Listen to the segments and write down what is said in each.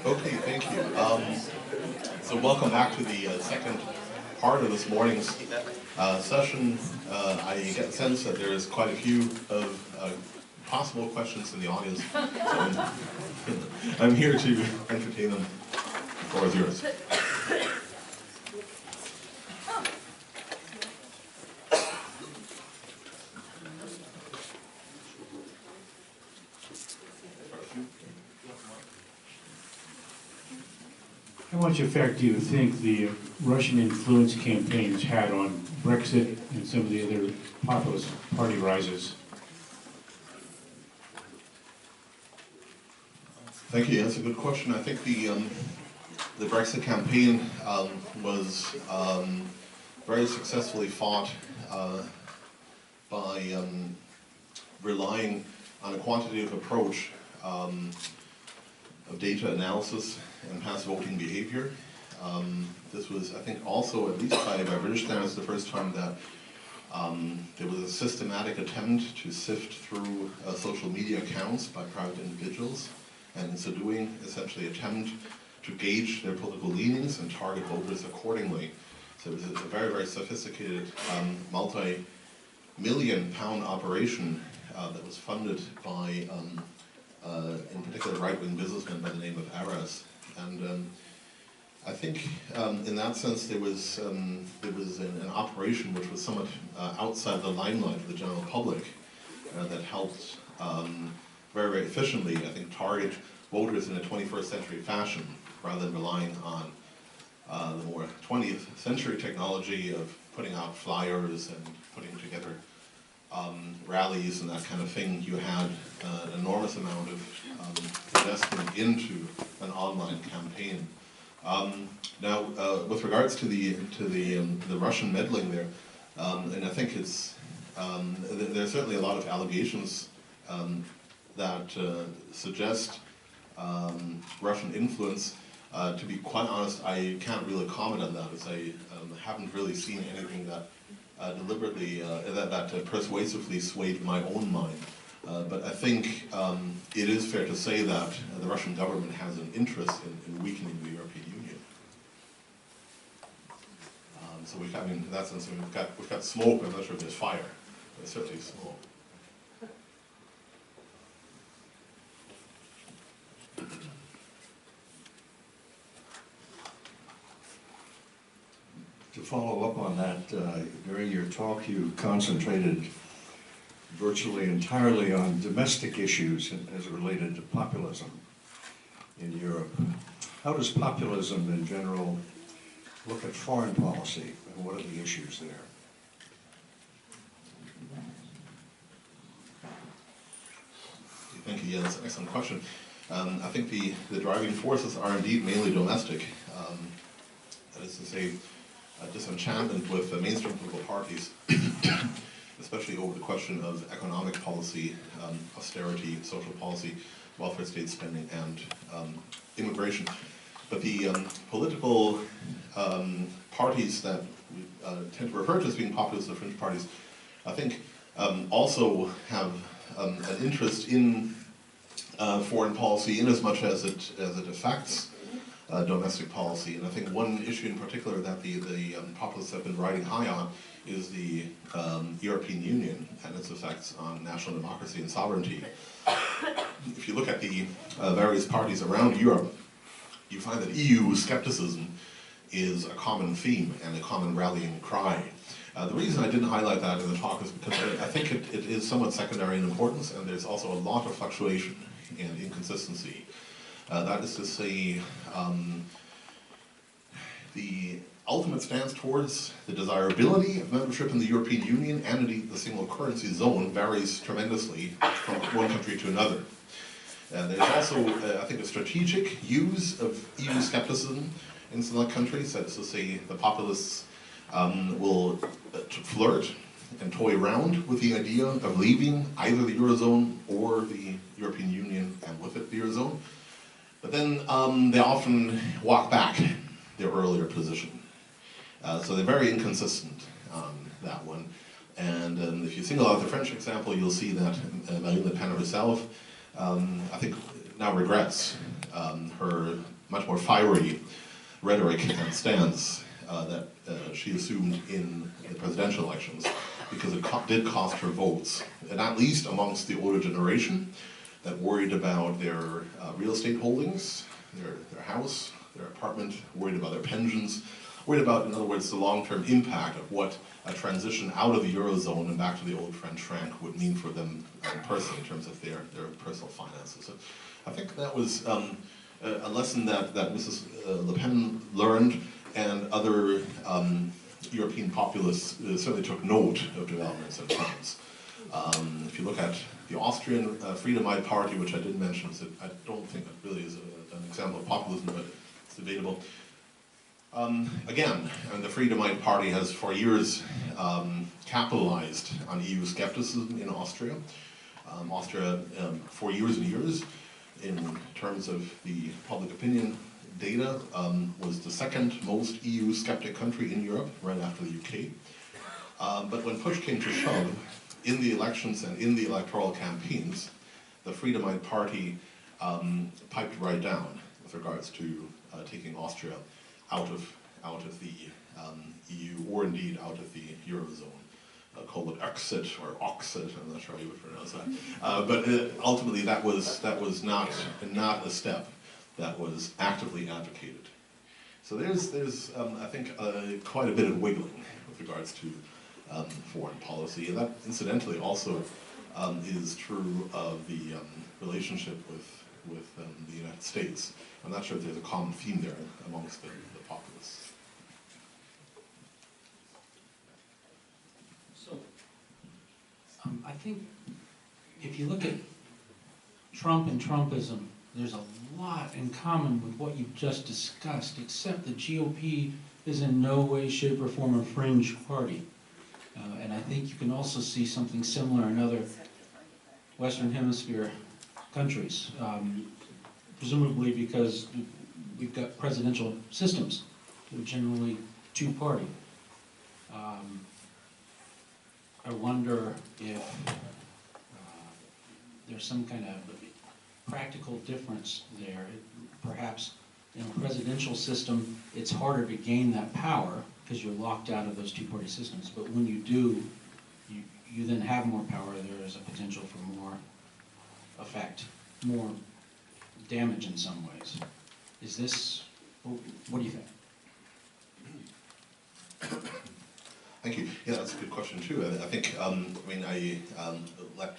Okay, thank you. So welcome back to the second part of this morning's session. I get the sense that there is quite a few of possible questions in the audience. So I'm here to entertain them. The floor is yours. How much effect do you think the Russian influence campaigns had on Brexit and some of the other populist party rises? Thank you. That's a good question. I think the Brexit campaign was very successfully fought by relying on a quantitative approach of data analysis and past voting behavior. This was, I think, also, at least by British standards, the first time that there was a systematic attempt to sift through social media accounts by private individuals, and in so doing, essentially attempt to gauge their political leanings and target voters accordingly. So it was a very, very sophisticated multi-million-pound operation that was funded by, in particular, right-wing businessmen by the name of Aras. And I think, in that sense, there was an operation which was somewhat outside the limelight of the general public that helped very, very efficiently, I think, target voters in a 21st century fashion, rather than relying on the more 20th century technology of putting out flyers and putting together rallies and that kind of thing. You had an enormous amount of investment into an online campaign. Now, with regards to the Russian meddling there, and I think it's there's certainly a lot of allegations that suggest Russian influence. To be quite honest, I can't really comment on that, as I haven't really seen anything that deliberately, that persuasively swayed my own mind. But I think it is fair to say that the Russian government has an interest in weakening the European Union. So we've, I mean, in that sense, we've got smoke. I'm not sure if there's fire, but there's certainly smoke. To follow up on that, during your talk you concentrated virtually entirely on domestic issues as related to populism in Europe. How does populism in general look at foreign policy, and what are the issues there? Thank you. Yeah, that's an excellent question. I think the driving forces are indeed mainly domestic. That is to say, disenchantment with the mainstream political parties, especially over the question of economic policy, austerity, social policy, welfare state spending, and immigration. But the political parties that we tend to refer to as being populist or fringe parties, I think also have an interest in foreign policy in as much as it affects domestic policy. And I think one issue in particular that the populists have been riding high on is the European Union and its effects on national democracy and sovereignty. If you look at the various parties around Europe, you find that EU skepticism is a common theme and a common rallying cry. The reason I didn't highlight that in the talk is because I think it is somewhat secondary in importance, and there's also a lot of fluctuation and inconsistency. That is to say, the ultimate stance towards the desirability of membership in the European Union and indeed the single currency zone varies tremendously from one country to another. There's also, I think, a strategic use of EU skepticism in select countries. That is to say, the populists will flirt and toy around with the idea of leaving either the Eurozone or the European Union, and with it the Eurozone. But then they often walk back their earlier position. So they're very inconsistent on that one. And if you single out the French example, you'll see that Marine Le Pen herself, I think, now regrets her much more fiery rhetoric and stance that she assumed in the presidential elections, because it did cost her votes, and not least amongst the older generation that worried about their real estate holdings, their house, their apartment, worried about their pensions, worried about, in other words, the long-term impact of what a transition out of the Eurozone and back to the old French franc would mean for them personally in terms of their personal finances. So I think that was a lesson that Mrs. Le Pen learned, and other European populists certainly took note of developments in France. If you look at the Austrian Friedemite Party, which I did mention, I don't think it really is an example of populism, but it's debatable. Again, the Friedemite Party has for years capitalized on EU skepticism in Austria. Austria, for years and years, in terms of the public opinion data, was the second most EU skeptic country in Europe, right after the UK. But when push came to shove, in the elections and in the electoral campaigns, the Friedemite Party piped right down with regards to taking Austria out of the EU, or indeed out of the Eurozone. Call it Brexit or Oxit, I'm not sure how you would pronounce that. But ultimately that was not a step that was actively advocated. So there's I think, quite a bit of wiggling with regards to foreign policy, and that incidentally also is true of the relationship with the United States. I'm not sure if there's a common theme there amongst the populists. So, I think if you look at Trump and Trumpism, there's a lot in common with what you've just discussed, except the GOP is in no way, shape, or form a fringe party. And I think you can also see something similar in other Western Hemisphere countries, presumably because we've got presidential systems that are generally two-party. I wonder if there's some kind of practical difference there. Perhaps in a presidential system, it's harder to gain that power because you're locked out of those two-party systems. But when you do, you then have more power. There is a potential for more effect, more damage in some ways. Is this, what do you think? Thank you. Yeah, that's a good question too. I think, I let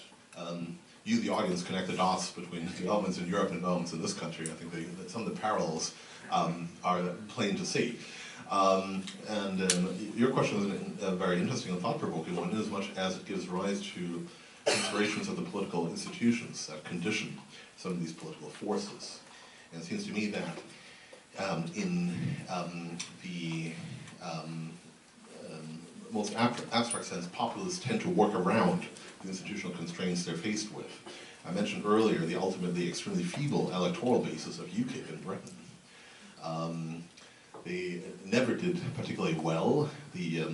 you, the audience, connect the dots between developments in Europe and developments in this country. I think that some of the parallels are plain to see. Your question is a very interesting and thought-provoking one, in as much as it gives rise to considerations of the political institutions that condition some of these political forces. And it seems to me that in the most abstract sense, populists tend to work around the institutional constraints they're faced with. I mentioned earlier the ultimately extremely feeble electoral basis of UKIP in Britain. They never did particularly well. The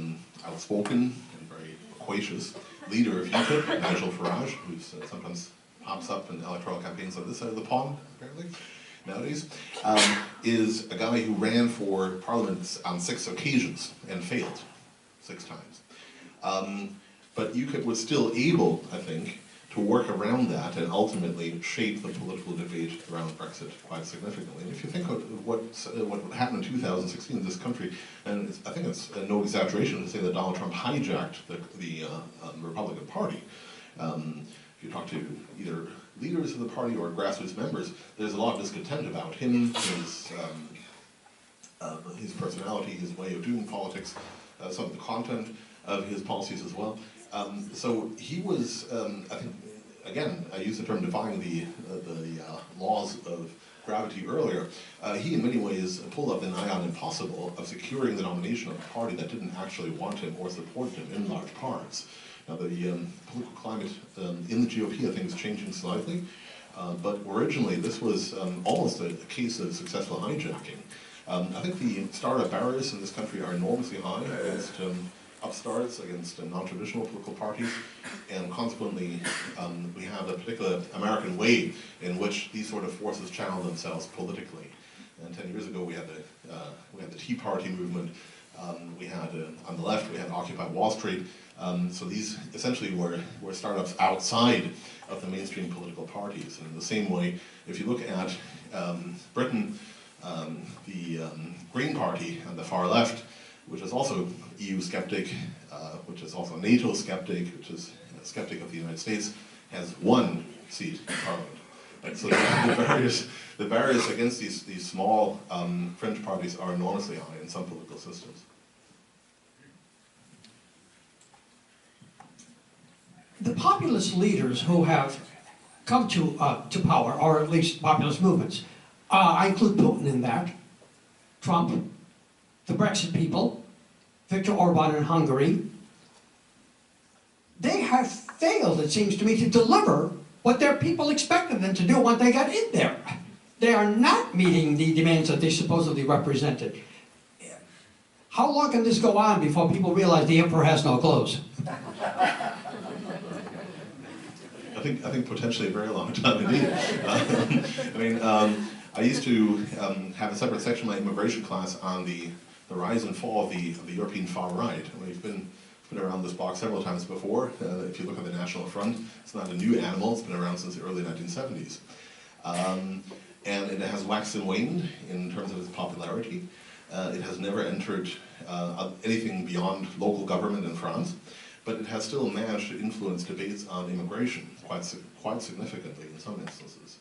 outspoken and very loquacious leader of UKIP, Nigel Farage, who sometimes pops up in electoral campaigns on this side of the pond, apparently, nowadays, is a guy who ran for Parliament on 6 occasions and failed 6 times. But UKIP was still able, I think, to work around that and ultimately shape the political debate around Brexit quite significantly. And if you think of what happened in 2016 in this country, and I think it's no exaggeration to say that Donald Trump hijacked the Republican Party. If you talk to either leaders of the party or grassroots members, there's a lot of discontent about him, his personality, his way of doing politics, some of the content of his policies as well. So he was, I think, again, I used the term defying the laws of gravity earlier. He, in many ways, pulled up the nigh on impossible of securing the nomination of a party that didn't actually want him or support him in large parts. Now, the political climate in the GOP, I think, is changing slightly, but originally this was almost a case of successful hijacking. I think the startup barriers in this country are enormously high against upstarts, against non-traditional political parties, and consequently we have a particular American way in which these sort of forces channel themselves politically. And 10 years ago, we had the Tea Party movement. We had, on the left, we had Occupy Wall Street. So these essentially were startups outside of the mainstream political parties. And in the same way, if you look at Britain, the Green Party on the far left, which is also EU skeptic, which is also NATO skeptic, which is a skeptic of the United States, has 1 seat in Parliament. Right? So the barriers against these small fringe parties are enormously high in some political systems. The populist leaders who have come to power, or at least populist movements, I include Putin in that, Trump, the Brexit people, Viktor Orban in Hungary. They have failed, it seems to me, to deliver what their people expected them to do when they got in there. They are not meeting the demands that they supposedly represented. How long can this go on before people realize the emperor has no clothes? I think potentially a very long time indeed. I used to have a separate section of my immigration class on the rise and fall of the European far right. We've been around this block several times before. If you look at the National Front, it's not a new animal. It's been around since the early 1970s. And it has waxed and waned in terms of its popularity. It has never entered anything beyond local government in France, but it has still managed to influence debates on immigration quite significantly in some instances.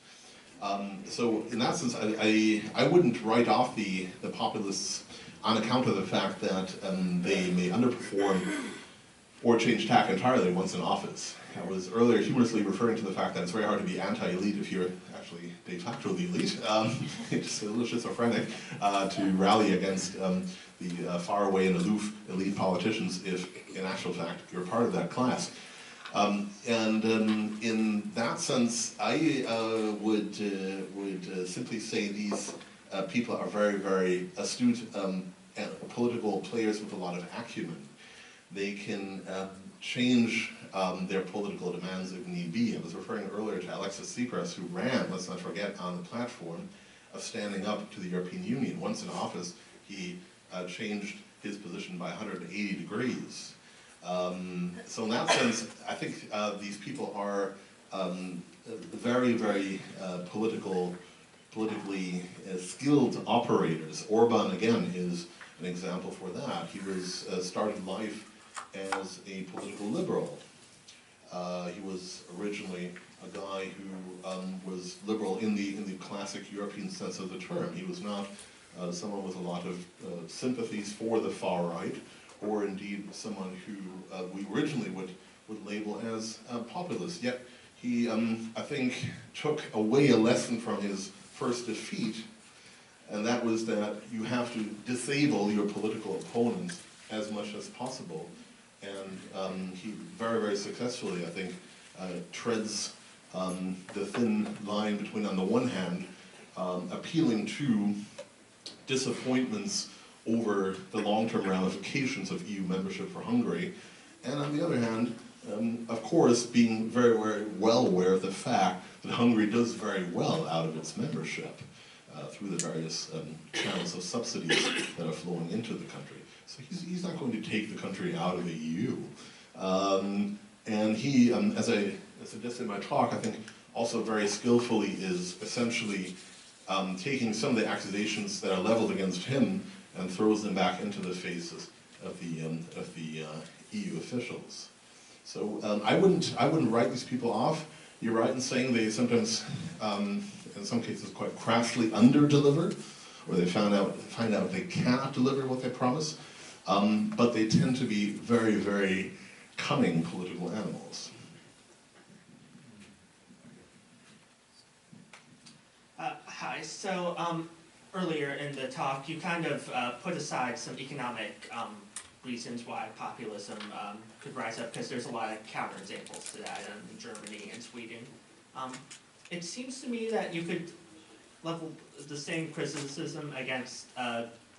So in that sense, I wouldn't write off the populists on account of the fact that they may underperform or change tack entirely once in office. I was earlier humorously referring to the fact that it's very hard to be anti-elite if you're actually de facto the elite. It's a little schizophrenic to rally against the faraway and aloof elite politicians if, in actual fact, you're part of that class. In that sense, I would simply say these people are very, very astute political players with a lot of acumen. They can change their political demands if need be. I was referring earlier to Alexis Tsipras, who ran, let's not forget, on the platform of standing up to the European Union. Once in office, he changed his position by 180 degrees. So in that sense, I think these people are very, very politically skilled operators. Orban, again, is an example for that. He was started life as a political liberal. He was originally a guy who was liberal in the classic European sense of the term. He was not someone with a lot of sympathies for the far right, or indeed someone who we originally would label as populist. Yet he, I think, took away a lesson from his first defeat, and that was that you have to disable your political opponents as much as possible. And he very, very successfully, I think, treads the thin line between, on the one hand, appealing to disappointments over the long-term ramifications of EU membership for Hungary, and on the other hand, of course, being very, very well aware of the fact that Hungary does very well out of its membership through the various channels of subsidies that are flowing into the country. So he's not going to take the country out of the EU. And he, as I suggested in my talk, I think also very skillfully is essentially taking some of the accusations that are leveled against him and throws them back into the faces of the EU officials. So I wouldn't write these people off. You're right in saying they sometimes, in some cases, quite craftily under-deliver, or they find out they cannot deliver what they promise. But they tend to be very, very cunning political animals. Hi. So earlier in the talk, you kind of put aside some economic reasons why populism could rise up, because there's a lot of counterexamples to that in Germany and Sweden. It seems to me that you could level the same criticism against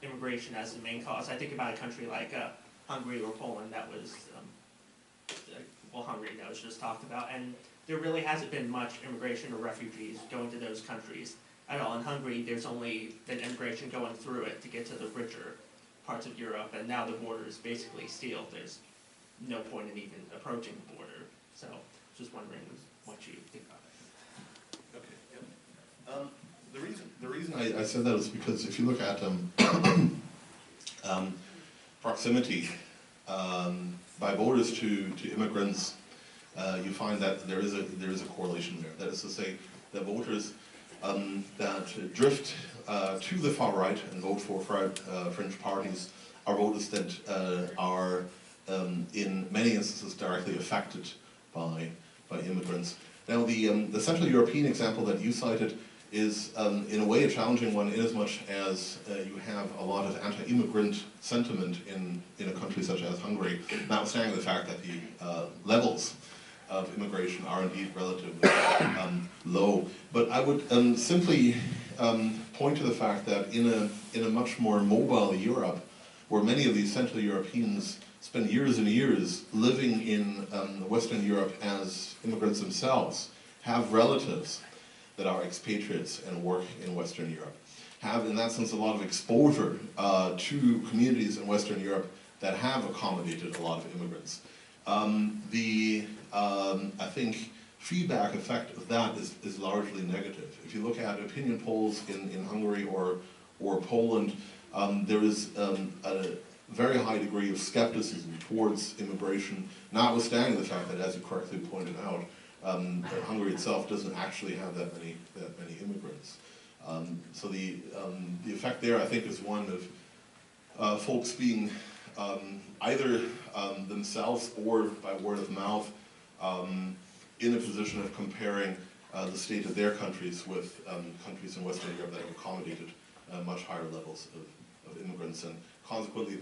immigration as the main cause. I think about a country like Hungary or Poland that was, well, Hungary that was just talked about, and there really hasn't been much immigration or refugees going to those countries I know in Hungary, there's only been immigration going through it to get to the richer parts of Europe, and now the border is basically sealed. There's no point in even approaching the border. So, just wondering what you think about it. Okay. Yep. The reason I said that is because if you look at proximity by voters to immigrants, you find that there is a correlation there. That is to say, that voters that drift to the far right and vote for fringe parties are voters that are in many instances directly affected by immigrants. Now the Central European example that you cited is in a way a challenging one inasmuch as you have a lot of anti-immigrant sentiment in a country such as Hungary, notwithstanding the fact that the levels of immigration are indeed relatively low. But I would simply point to the fact that in a much more mobile Europe, where many of these Central Europeans spend years and years living in Western Europe as immigrants themselves, have relatives that are expatriates and work in Western Europe, have in that sense a lot of exposure to communities in Western Europe that have accommodated a lot of immigrants. I think feedback effect of that is largely negative. If you look at opinion polls in Hungary or Poland, there is a very high degree of skepticism towards immigration, notwithstanding the fact that, as you correctly pointed out, that Hungary itself doesn't actually have that many immigrants. So the effect there, I think, is one of folks being either themselves or by word of mouth in a position of comparing the state of their countries with countries in Western Europe that have accommodated much higher levels of immigrants, and consequently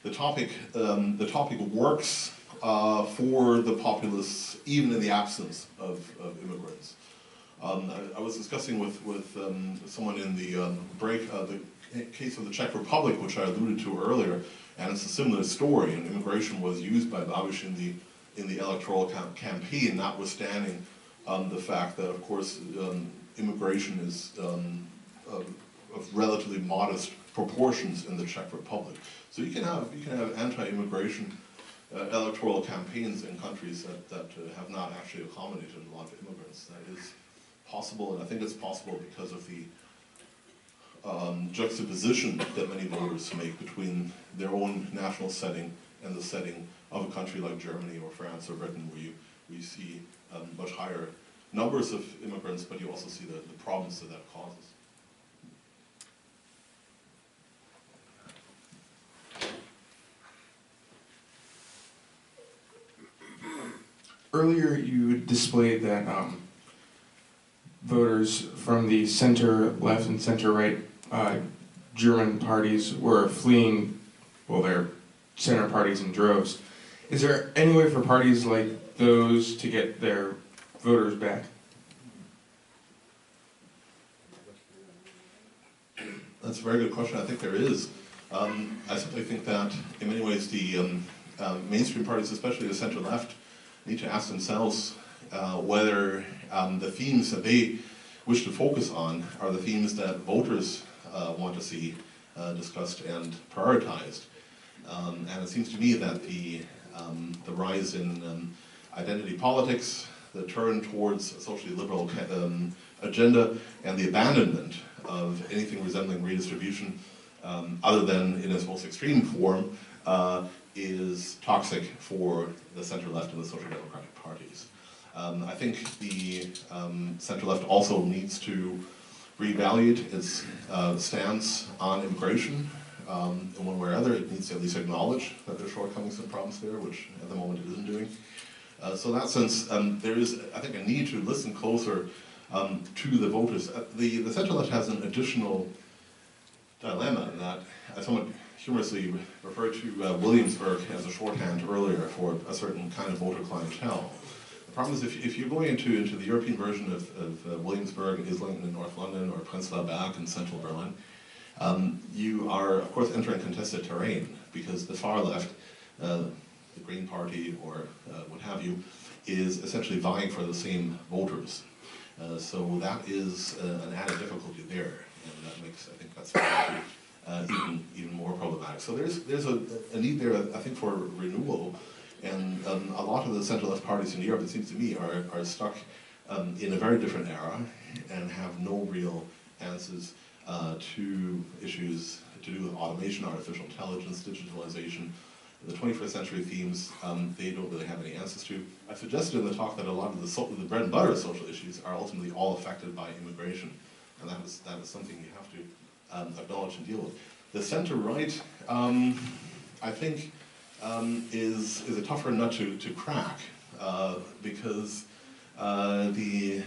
the topic works for the populists even in the absence of immigrants. I was discussing with someone in the break the case of the Czech Republic, which I alluded to earlier, and it's a similar story. And immigration was used by Babiš in the electoral campaign, notwithstanding the fact that, of course, immigration is of relatively modest proportions in the Czech Republic. So you can have anti-immigration electoral campaigns in countries that have not actually accommodated a lot of immigrants. That is possible, and I think it's possible because of the juxtaposition that many voters make between their own national setting and the setting of a country like Germany or France or Britain, where you see much higher numbers of immigrants, but you also see the problems that causes. Earlier you displayed that voters from the center-left and center-right German parties were fleeing, well, their center parties in droves. Is there any way for parties like those to get their voters back? That's a very good question. I think there is. I simply think that in many ways the mainstream parties, especially the center-left, need to ask themselves whether the themes that they wish to focus on are the themes that voters want to see discussed and prioritized. And it seems to me that the rise in identity politics, the turn towards a socially liberal agenda, and the abandonment of anything resembling redistribution, other than in its most extreme form, is toxic for the center-left and the social democratic parties. I think the center-left also needs to reevaluate its stance on immigration in one way or other. It needs to at least acknowledge that there are shortcomings and problems there, which at the moment it isn't doing. So in that sense, there is, I think, a need to listen closer to the voters. The center-left has an additional dilemma in that I somewhat humorously referred to Williamsburg as a shorthand earlier for a certain kind of voter clientele. The problem is if you're going into the European version of Williamsburg, Islington in North London, or Prenzlauer Berg in central Berlin, you are, of course, entering contested terrain, because the far left, the Green Party or what have you, is essentially vying for the same voters. So that is an added difficulty there, and that makes, I think that's even more problematic. So there's a need there, I think, for renewal, and a lot of the centre-left parties in Europe, it seems to me, are stuck in a very different era and have no real answers to issues to do with automation, artificial intelligence, digitalization, the 21st century themes. They don't really have any answers to. I suggested in the talk that a lot of the bread and butter social issues are ultimately all affected by immigration, and that is something you have to acknowledge and deal with. The center-right, I think, is a tougher nut to crack, because the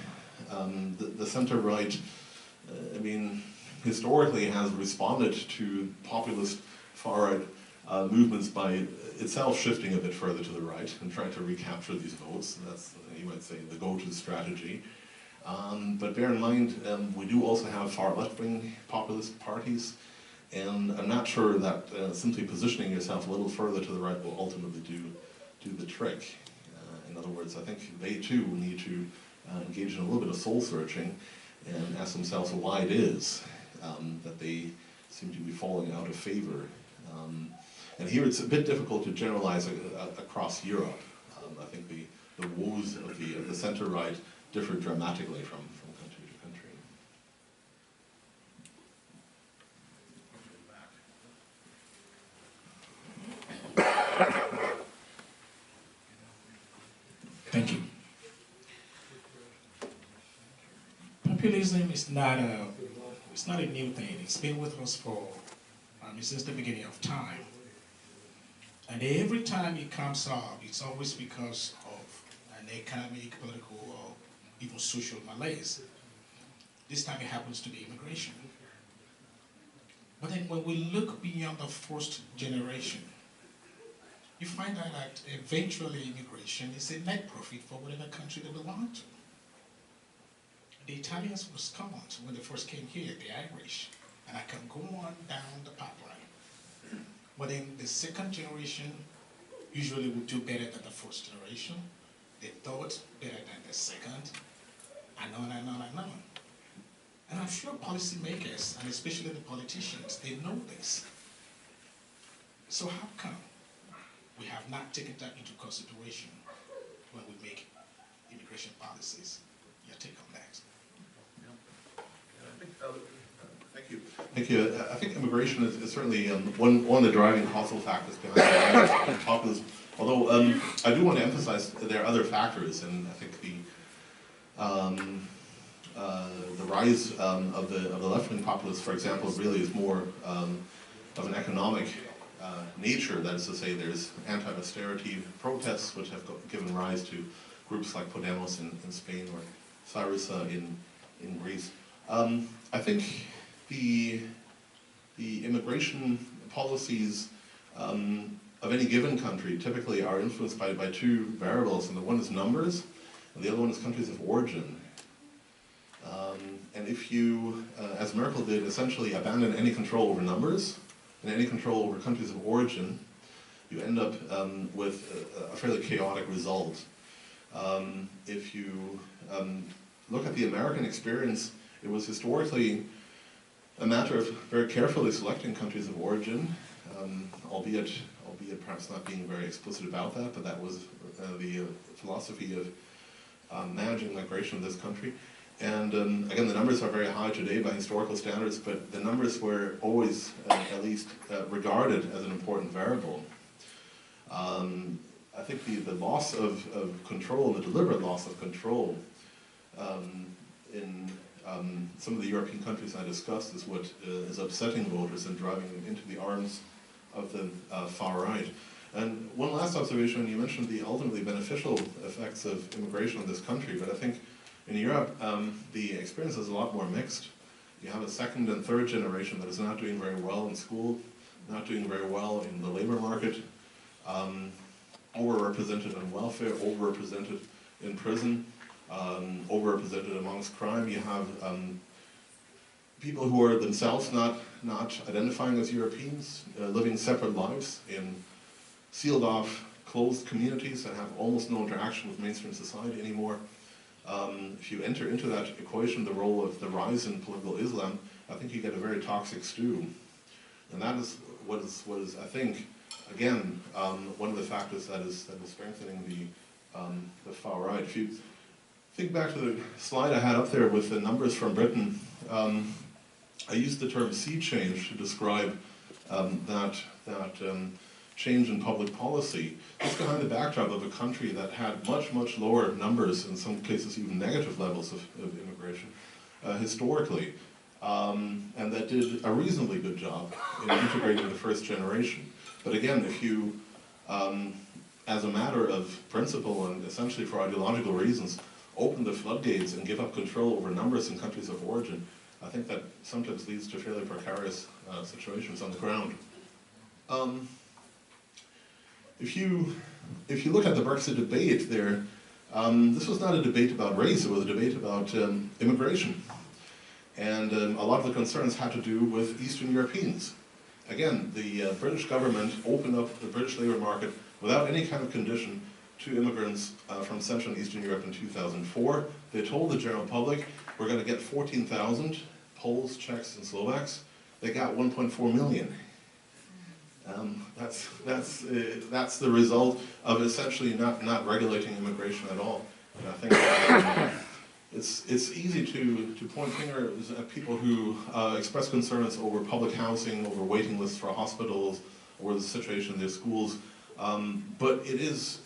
center-right, I mean, historically has responded to populist far-right movements by itself shifting a bit further to the right and trying to recapture these votes. That's, you might say, the go-to strategy. But bear in mind, we do also have far left-wing populist parties, and I'm not sure that simply positioning yourself a little further to the right will ultimately do the trick. In other words, I think they too need to engage in a little bit of soul-searching and ask themselves why it is that they seem to be falling out of favor. And here it's a bit difficult to generalize across Europe. I think the woes of the center-right differ dramatically from country to country. Thank you. Populism is not a new thing. It's been with us for since the beginning of time. And every time it comes up, it's always because of an economic, political, or even social malaise. This time it happens to be immigration. But then when we look beyond the first generation, you find out that eventually immigration is a net profit for whatever country they belong to. The Italians were scorned when they first came here, the Irish, and I can go on down the pipeline. But then the second generation usually would do better than the first generation. They thought better than the second, and on and on and on. And I'm sure policymakers, and especially the politicians, they know this. So how come we have not taken that into consideration when we make immigration policies? Your take on that? Thank you. Thank you. I think immigration is certainly one of the driving causal factors behind populism. Although I do want to emphasize there are other factors, and I think the rise of the left-wing populists, for example, really is more of an economic nature. That is to say, there's anti-austerity protests which have given rise to groups like Podemos in Spain or Syriza in Greece. I think the immigration policies of any given country typically are influenced by two variables, and the one is numbers, and the other one is countries of origin. And if you, as Merkel did, essentially abandon any control over numbers and any control over countries of origin, you end up with a fairly chaotic result. If you look at the American experience, it was historically a matter of very carefully selecting countries of origin, albeit perhaps not being very explicit about that, but that was the philosophy of managing migration in this country. And again, the numbers are very high today by historical standards, but the numbers were always at least regarded as an important variable. I think the loss of control, the deliberate loss of control in some of the European countries I discussed is what is upsetting voters and driving them into the arms of the far right. And one last observation, you mentioned the ultimately beneficial effects of immigration in this country, but I think in Europe the experience is a lot more mixed. You have a second and third generation that is not doing very well in school, not doing very well in the labor market, overrepresented on welfare, overrepresented in prison, overrepresented amongst crime. You have people who are themselves not identifying as Europeans, living separate lives in sealed off, closed communities that have almost no interaction with mainstream society anymore. if you enter into that equation the role of the rise in political Islam, I think you get a very toxic stew. And that is what is I think, again, one of the factors that is strengthening the far right. If you think back to the slide I had up there with the numbers from Britain, I used the term sea change to describe that change in public policy. It's behind the backdrop of a country that had much, much lower numbers, in some cases even negative levels of immigration, historically, and that did a reasonably good job in integrating the first generation. But again, if you, as a matter of principle and essentially for ideological reasons, open the floodgates and give up control over numbers in countries of origin, I think that sometimes leads to fairly precarious situations on the ground. If you look at the Brexit debate there, this was not a debate about race, it was a debate about immigration. And a lot of the concerns had to do with Eastern Europeans. Again, the British government opened up the British labour market without any kind of condition to immigrants from Central and Eastern Europe in 2004. They told the general public, we're going to get 14,000 Poles, Czechs, and Slovaks. They got 1.4 million. That's the result of essentially not regulating immigration at all. And I think it's easy to point fingers at people who express concerns over public housing, over waiting lists for hospitals, or the situation in their schools. But it is,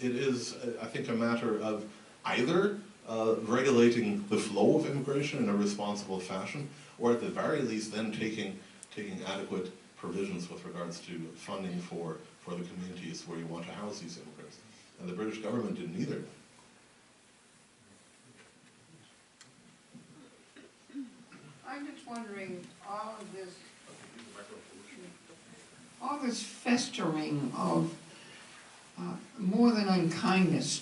I think, a matter of either regulating the flow of immigration in a responsible fashion, or at the very least then taking adequate provisions with regards to funding for the communities where you want to house these immigrants. And the British government didn't either. I'm just wondering, all this festering of more than unkindness,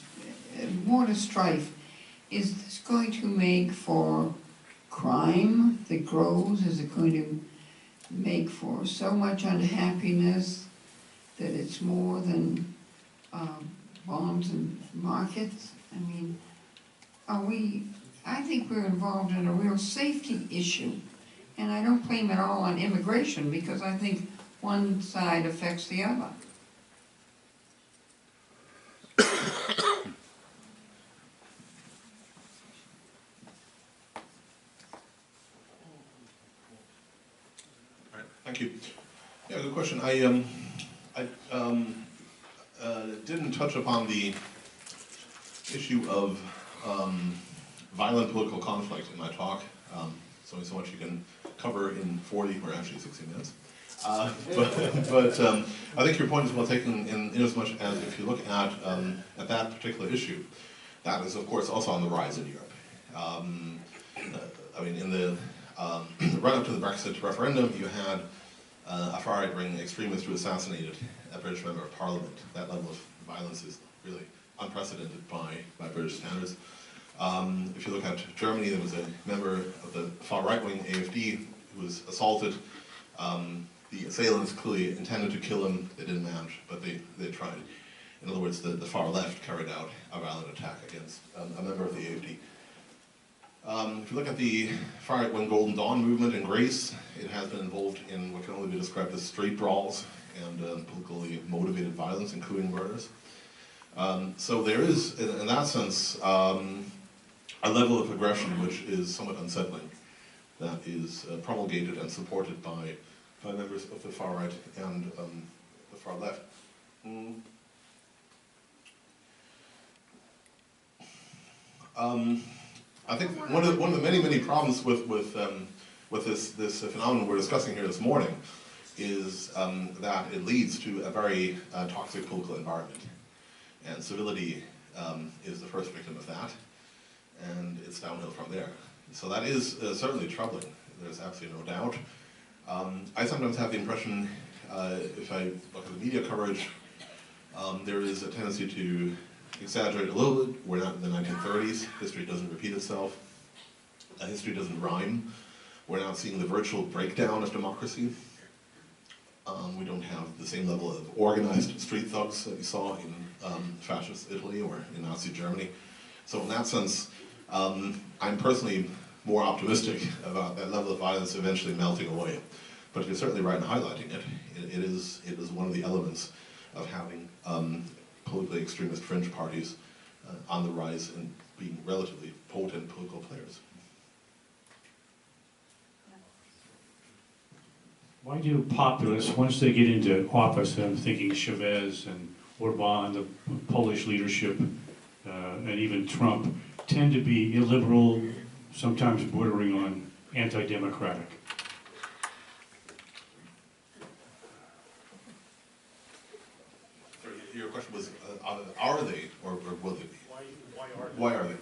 more to strife, is this going to make for crime that grows? Is it going to make for so much unhappiness that it's more than bombs and markets? I mean, I think we're involved in a real safety issue, and I don't blame it all on immigration, because I think one side affects the other. Thank you. Yeah, good question. I didn't touch upon the issue of violent political conflict in my talk. It's only so much you can cover in 40 or actually 60 minutes. But I think your point is well taken in as much as if you look at that particular issue, that is of course also on the rise in Europe. I mean, in the run-up to the Brexit referendum, you had a far-right-wing extremist who assassinated a British member of Parliament. That level of violence is really unprecedented by British standards. If you look at Germany, there was a member of the far-right-wing AfD who was assaulted. The assailants clearly intended to kill him. They didn't manage, but they tried. In other words, the far left carried out a violent attack against a member of the AfD. If you look at the far-right-wing Golden Dawn movement in Greece, it has been involved in what can only be described as street brawls and politically motivated violence, including murders. So there is, in that sense, a level of aggression which is somewhat unsettling, that is promulgated and supported by members of the far right and the far left. I think one of the many problems with this phenomenon we're discussing here this morning is that it leads to a very toxic political environment, and civility is the first victim of that, and it's downhill from there. So that is certainly troubling. There's absolutely no doubt. I sometimes have the impression, if I look at the media coverage, there is a tendency to exaggerate a little bit. We're not in the 1930s. History doesn't repeat itself. History doesn't rhyme. We're now seeing the virtual breakdown of democracy. We don't have the same level of organized street thugs that we saw in fascist Italy or in Nazi Germany. So in that sense, I'm personally more optimistic about that level of violence eventually melting away. But you're certainly right in highlighting it. It is one of the elements of having politically extremist fringe parties on the rise and being relatively potent political players. Why do populists, once they get into office, and I'm thinking Chavez and Orban, the Polish leadership, and even Trump, tend to be illiberal, sometimes bordering on anti-democratic? Sorry, your question was, are they, or will they be? Why are they?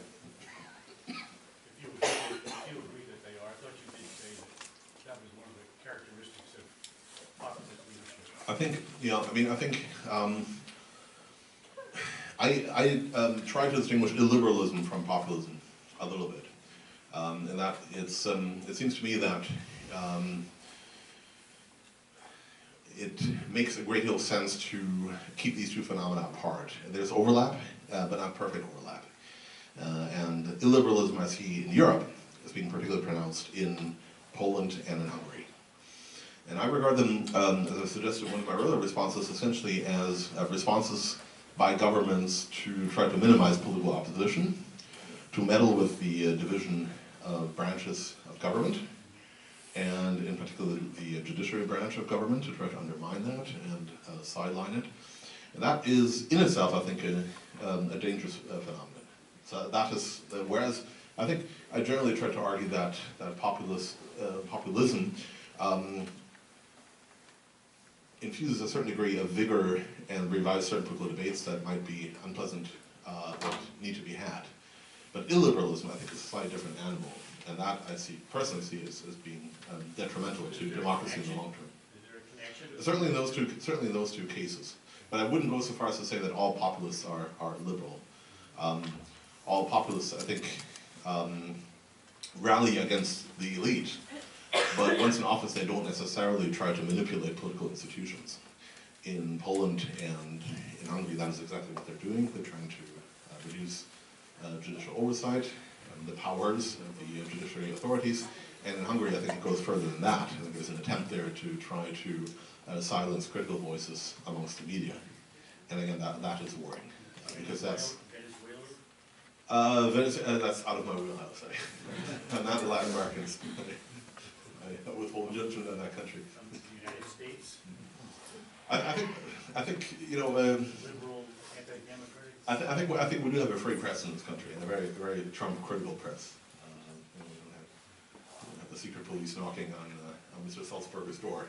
If you agree that they are, I thought you did say that was one of the characteristics of populist leadership. I think, I try to distinguish illiberalism from populism a little bit. And that it seems to me that it makes a great deal of sense to keep these two phenomena apart. There's overlap, but not perfect overlap. And illiberalism I see in Europe as being particularly pronounced in Poland and in Hungary. And I regard them, as I suggested in one of my earlier responses, essentially as responses by governments to try to minimize political opposition, to meddle with the division of branches of government, and in particular the judiciary branch of government, to try to undermine that and sideline it. And that is in itself, I think, a dangerous phenomenon. So that is, whereas I think I generally try to argue that populism infuses a certain degree of vigor and revives certain political debates that might be unpleasant, but need to be had. But illiberalism, I think, is a slightly different animal, and that I personally see as being detrimental to democracy in the long term. Is there a connection? Certainly in those two cases. But I wouldn't go so far as to say that all populists are liberal. All populists, I think, rally against the elite, but once in office they don't necessarily try to manipulate political institutions. In Poland and in Hungary, that is exactly what they're doing. They're trying to reduce judicial oversight, the powers of the judiciary authorities, and in Hungary I think it goes further than that. I think there's an attempt there to try to silence critical voices amongst the media. And again, that is worrying, because that's that's out of my wheelhouse. I'm not the Latin Americans. I withhold judgment on that country. The United States? I think you know. Liberal, anti-democratic? I think we do have a free press in this country, and a very Trump-critical press. We don't have the secret police knocking on Mr. Sulzberger's door.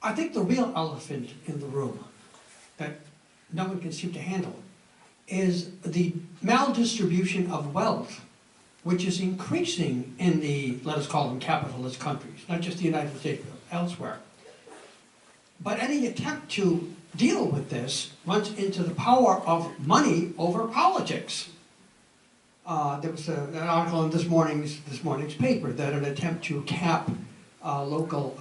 I think the real elephant in the room that no one can seem to handle is the maldistribution of wealth, which is increasing in the, let us call them capitalist countries, not just the United States, but elsewhere. But any attempt to deal with this runs into the power of money over politics. There was an article in this morning's paper that an attempt to cap local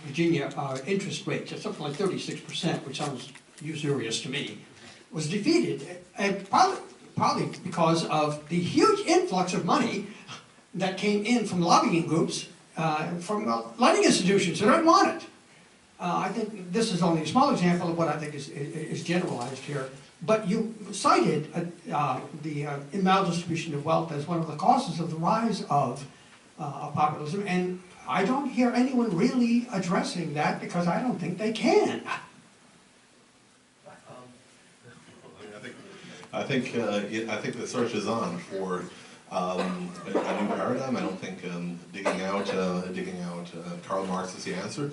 Virginia interest rates at something like 36%, which sounds usurious to me, was defeated, and probably because of the huge influx of money that came in from lobbying groups, from lending institutions who don't want it. I think this is only a small example of what I think is generalized here. But you cited the maldistribution of wealth as one of the causes of the rise of populism, and I don't hear anyone really addressing that because I don't think they can. I think the search is on for a new paradigm. I don't think digging out Karl Marx is the answer,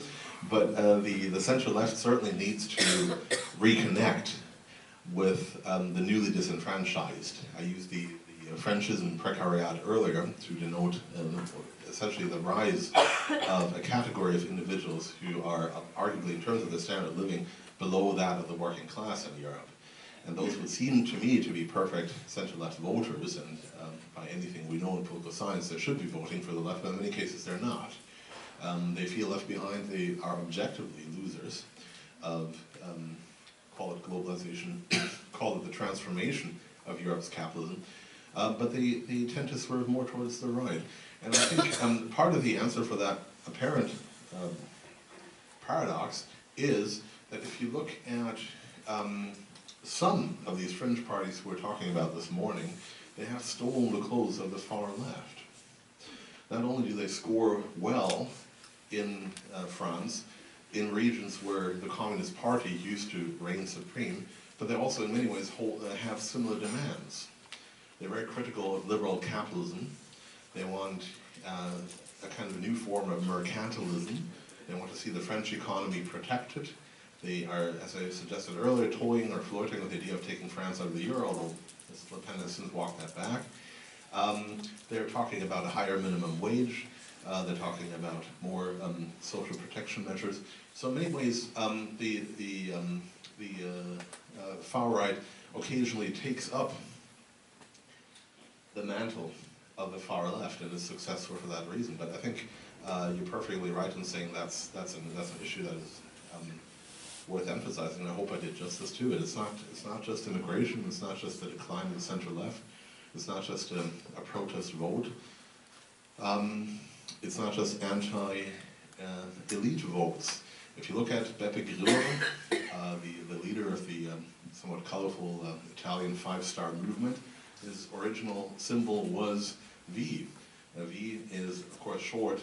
but the center left certainly needs to reconnect with the newly disenfranchised. I used the Frenchism precariat earlier to denote essentially the rise of a category of individuals who are arguably, in terms of the standard of living, below that of the working class in Europe. And those would seem to me to be perfect center-left voters, and by anything we know in political science, they should be voting for the left, but in many cases they're not. They feel left behind. They are objectively losers of call it globalization, call it the transformation of Europe's capitalism, but they tend to swerve more towards the right. And I think part of the answer for that apparent paradox is that if you look at some of these fringe parties we're talking about this morning, they have stolen the clothes of the far left. Not only do they score well in France, in regions where the Communist Party used to reign supreme, but they also in many ways have similar demands. They're very critical of liberal capitalism. They want a kind of new form of mercantilism. They want to see the French economy protected. They are, as I suggested earlier, toying or flirting with the idea of taking France out of the euro, although Mrs. Le Pen has since walked that back. They're talking about a higher minimum wage. They're talking about more social protection measures. So in many ways, the far right occasionally takes up the mantle of the far left and is successful for that reason. But I think you're perfectly right in saying that's an issue that is worth emphasizing. I hope I did justice to it. It's not just immigration. It's not just the decline of the center left. It's not just a protest vote. It's not just anti-elite votes. If you look at Beppe Grillo, the leader of the somewhat colorful Italian five-star movement, his original symbol was V. V is, of course, short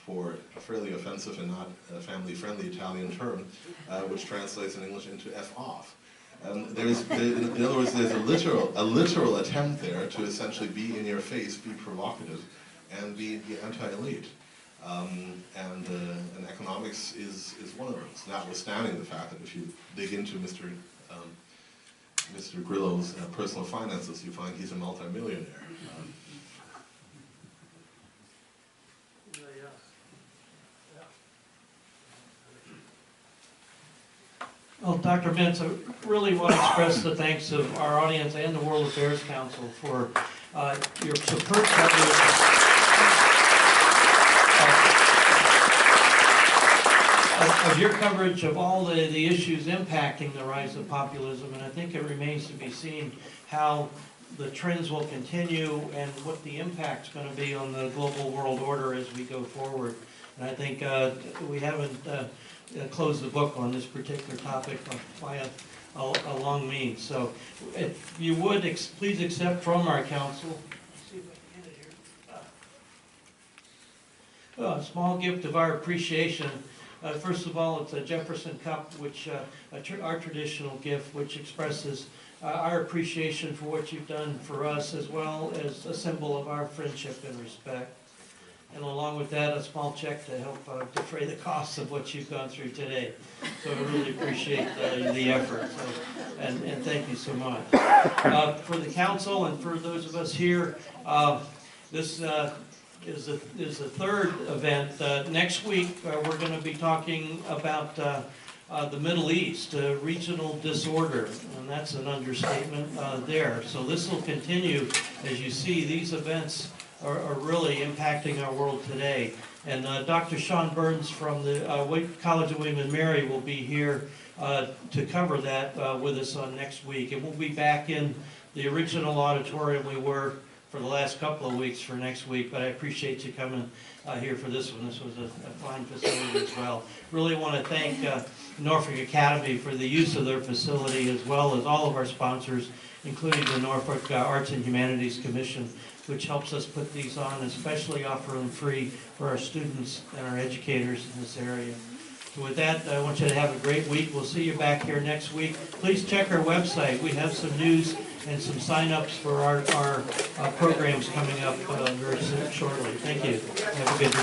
for a fairly offensive and not family-friendly Italian term, which translates in English into F off. In other words, there's a literal attempt there to essentially be in your face, be provocative, and be anti-elite. And economics is one of those, notwithstanding the fact that if you dig into Mr. Grillo's personal finances, you find he's a multimillionaire. Well, Dr. Menz, I really want to express the thanks of our audience and the World Affairs Council for your superb coverage of your coverage of all the issues impacting the rise of populism, and I think it remains to be seen how the trends will continue and what the impact's going to be on the global world order as we go forward. And I think we haven't closed the book on this particular topic by a long means. So if you would, please accept from our council, let's see if I can get it here, a small gift of our appreciation. First of all, it's a Jefferson Cup, which our traditional gift, which expresses our appreciation for what you've done for us, as well as a symbol of our friendship and respect. And along with that, a small check to help defray the costs of what you've gone through today. So I really appreciate the effort, and thank you so much. For the council and for those of us here, this is the third event. Next week, we're going to be talking about the Middle East, regional disorder, and that's an understatement there. So this will continue. As you see, these events are really impacting our world today. And Dr. Sean Burns from the College of William and Mary will be here to cover that with us on next week. And we'll be back in the original auditorium we were for the last couple of weeks for next week, but I appreciate you coming here for this one. This was a fine facility as well. Really want to thank Norfolk Academy for the use of their facility, as well as all of our sponsors, including the Norfolk Arts and Humanities Commission, which helps us put these on, especially offer them free for our students and our educators in this area. So with that, I want you to have a great week. We'll see you back here next week. Please check our website. We have some news and some sign-ups for our programs coming up very shortly. Thank you. Have a good week.